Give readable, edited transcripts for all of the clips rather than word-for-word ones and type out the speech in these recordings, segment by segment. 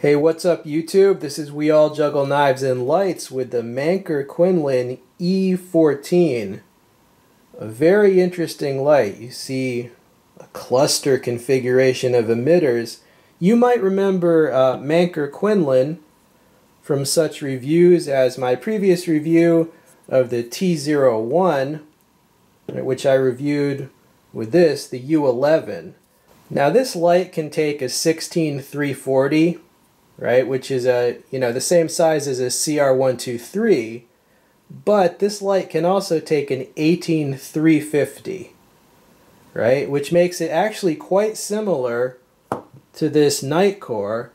Hey, what's up YouTube? This is We All Juggle Knives and Lights with the Manker Quinlan E14. A very interesting light. You see a cluster configuration of emitters. You might remember Manker Quinlan from such reviews as my previous review of the T01, which I reviewed with this, the U11. Now this light can take a 16340, right, which is the same size as a CR123, but this light can also take an 18350, right, which makes it actually quite similar to this night core.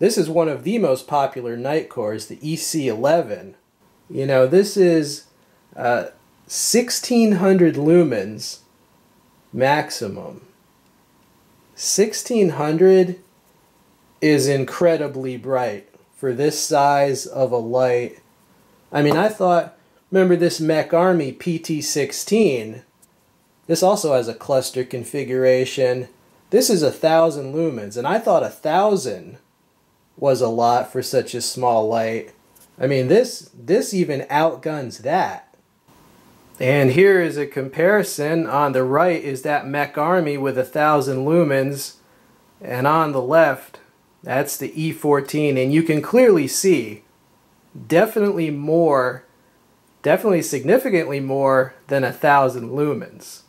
This is one of the most popular night cores, the EC11. You know, this is 1600 lumens maximum. 1600 is incredibly bright for this size of a light. I mean, I thought, remember this Mech Army PT16? This also has a cluster configuration. This is 1000 lumens, and I thought 1000 was a lot for such a small light. I mean, this even outguns that. And here is a comparison. On the right is that Mech Army with 1000 lumens, and on the left, that's the E14, and you can clearly see definitely significantly more than 1000 lumens.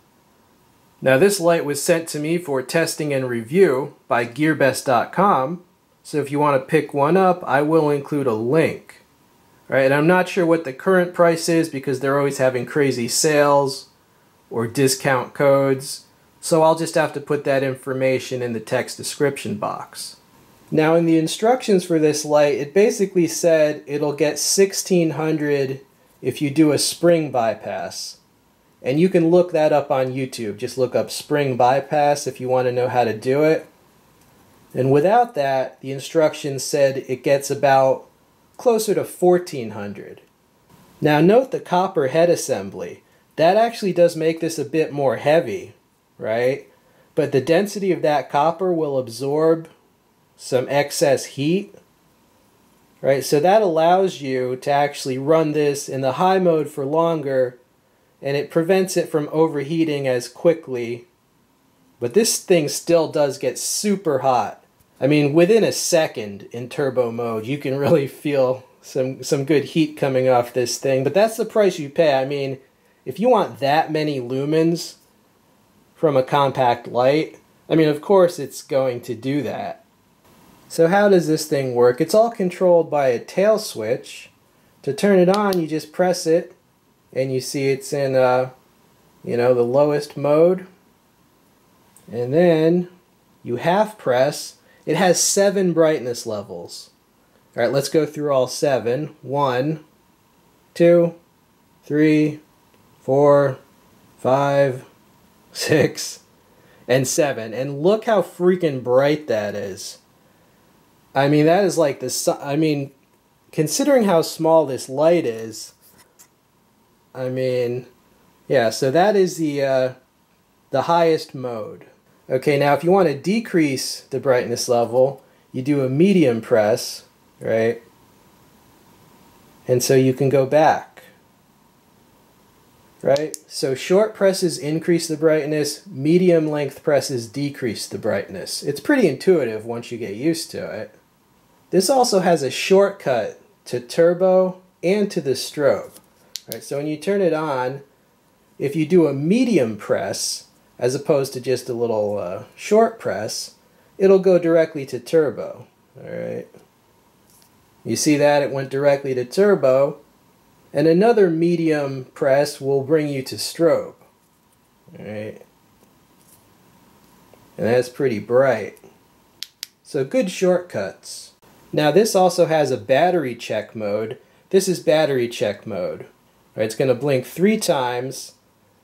Now this light was sent to me for testing and review by gearbest.com, so if you want to pick one up, I will include a link. All right, and I'm not sure what the current price is because they're always having crazy sales or discount codes, so I'll just have to put that information in the text description box. Now in the instructions for this light, it basically said it'll get 1600 if you do a spring bypass. And you can look that up on YouTube. Just look up spring bypass if you want to know how to do it. And without that, the instructions said it gets about closer to 1400. Now note the Copperhead assembly. That actually does make this a bit more heavy, right? But the density of that copper will absorb some excess heat, right? So that allows you to actually run this in the high mode for longer, and it prevents it from overheating as quickly. But this thing still does get super hot. I mean, within a second in turbo mode, you can really feel some good heat coming off this thing. But that's the price you pay. I mean, if you want that many lumens from a compact light, I mean, of course it's going to do that. So how does this thing work? It's all controlled by a tail switch. To turn it on, you just press it, and you see it's in, the lowest mode. And then you half press. It has 7 brightness levels. All right, let's go through all 7. 1, 2, 3, 4, 5, 6, and 7. And look how freaking bright that is. I mean, that is like the sun. I mean, considering how small this light is, I mean, yeah, so that is the highest mode. Okay, now if you want to decrease the brightness level, you do a medium press, right? And so you can go back, right? So short presses increase the brightness, medium length presses decrease the brightness. It's pretty intuitive once you get used to it. This also has a shortcut to turbo and to the strobe. Right, so when you turn it on, if you do a medium press, as opposed to just a little short press, it'll go directly to turbo. All right. You see that? It went directly to turbo. And another medium press will bring you to strobe. All right. And that's pretty bright. So good shortcuts. Now this also has a battery check mode. This is battery check mode. Right, it's going to blink 3 times,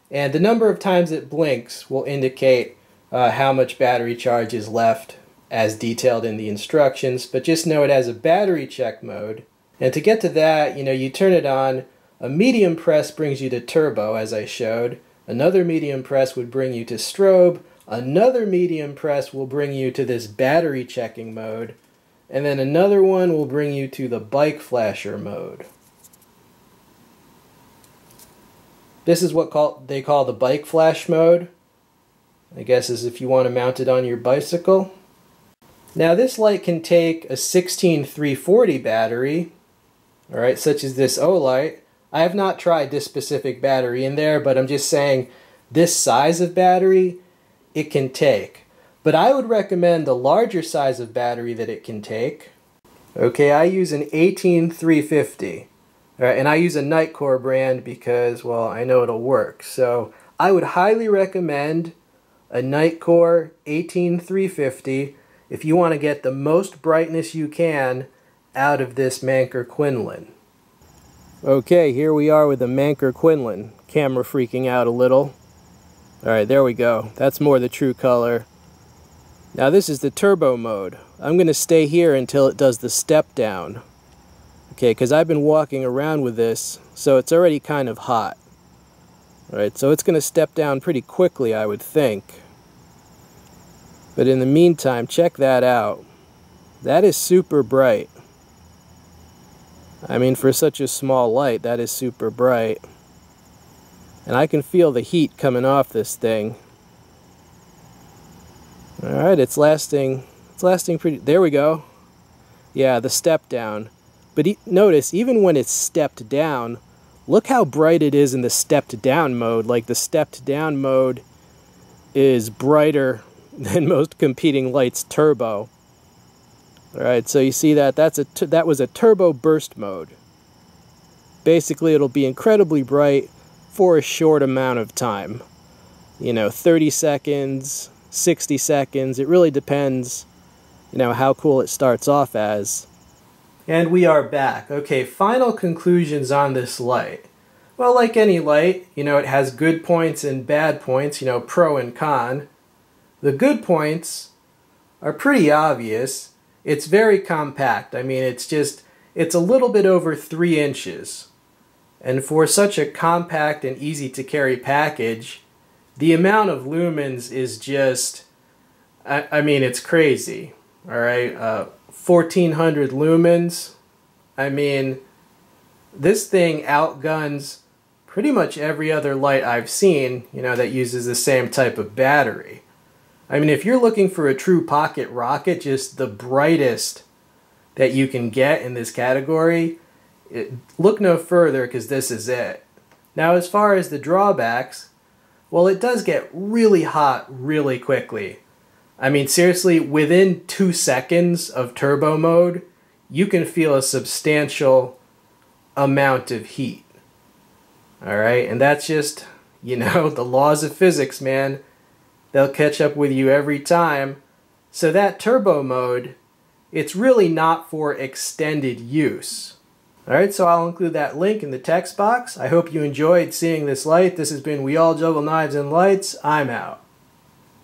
and the number of times it blinks will indicate how much battery charge is left as detailed in the instructions, but just know it has a battery check mode. And to get to that, you turn it on. A medium press brings you to turbo, as I showed. Another medium press would bring you to strobe. Another medium press will bring you to this battery checking mode. and then another one will bring you to the bike flasher mode. This is what they call the bike flash mode. I guess is if you want to mount it on your bicycle. Now this light can take a 16340 battery, alright, such as this O-light. I have not tried this specific battery in there, but I'm just saying this size of battery it can take. But I would recommend the larger size of battery that it can take. Okay, I use an 18350. Alright, and I use a Nitecore brand because, well, I know it'll work. So I would highly recommend a Nitecore 18350 if you want to get the most brightness you can out of this Manker Quinlan. Okay, here we are with the Manker Quinlan. Camera freaking out a little. Alright, there we go. That's more the true color. Now this is the turbo mode. I'm going to stay here until it does the step down. Okay, because I've been walking around with this, so it's already kind of hot. Alright, so it's going to step down pretty quickly, I would think. But in the meantime, check that out. That is super bright. I mean, for such a small light, that is super bright. And I can feel the heat coming off this thing. Alright, it's lasting pretty... There we go. Yeah, the step down. But notice, even when it's stepped down, look how bright it is in the stepped down mode. Like, the stepped down mode is brighter than most competing lights turbo. Alright, so you see that? That was a turbo burst mode. Basically, it'll be incredibly bright for a short amount of time. You know, 30 seconds, 60 seconds. It really depends, you know, how cool it starts off as. And we are back. Okay, final conclusions on this light. Well, like any light, you know, it has good points and bad points, you know, pro and con. The good points are pretty obvious. It's very compact. I mean, it's a little bit over 3 inches. And for such a compact and easy to carry package, the amount of lumens is just, I mean, it's crazy. All right, 1400 lumens. I mean, this thing outguns pretty much every other light I've seen, you know, that uses the same type of battery. I mean, if you're looking for a true pocket rocket, just the brightest that you can get in this category, look no further because this is it. Now, as far as the drawbacks, well, it does get really hot really quickly. I mean, seriously, within 2 seconds of turbo mode, you can feel a substantial amount of heat. Alright, and that's just, you know, the laws of physics, man. They'll catch up with you every time. So that turbo mode, it's really not for extended use. Alright, so I'll include that link in the text box. I hope you enjoyed seeing this light. This has been We All Juggle Knives and Lights. I'm out.